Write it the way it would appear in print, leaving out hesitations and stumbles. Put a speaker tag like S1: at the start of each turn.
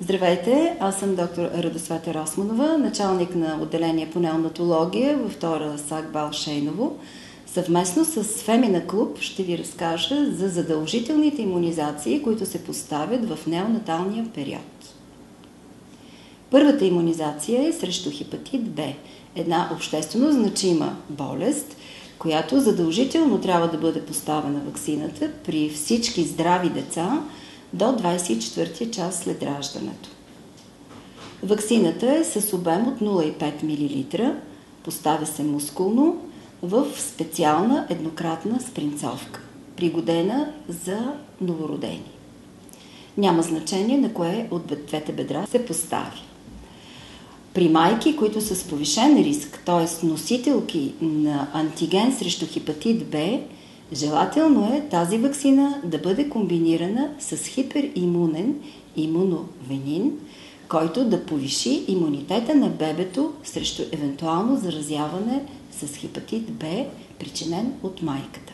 S1: Здравейте, аз съм доктор Радосвета Росманова, началник на отделение по неонатология във втора САК БАЛ Шейново. Съвместно с Фемина клуб ще ви разкажа за задължителните имунизации, които се поставят в неонаталния период. Първата имунизация е срещу хепатит Б, една обществено значима болест, която задължително трябва да бъде поставена ваксината при всички здрави деца до 24-я час след раждането. Ваксината е с обем от 0,5 мл, поставя се мускулно в специална еднократна спринцовка, пригодена за новородени. Няма значение на кое от двете бедра се постави. При майки, които са с повишен риск, т.е. носителки на антиген срещу хепатит Б, желателно е тази ваксина да бъде комбинирана с хиперимунен имуновенин, който да повиши имунитета на бебето срещу евентуално заразяване с хепатит Б, причинен от майката.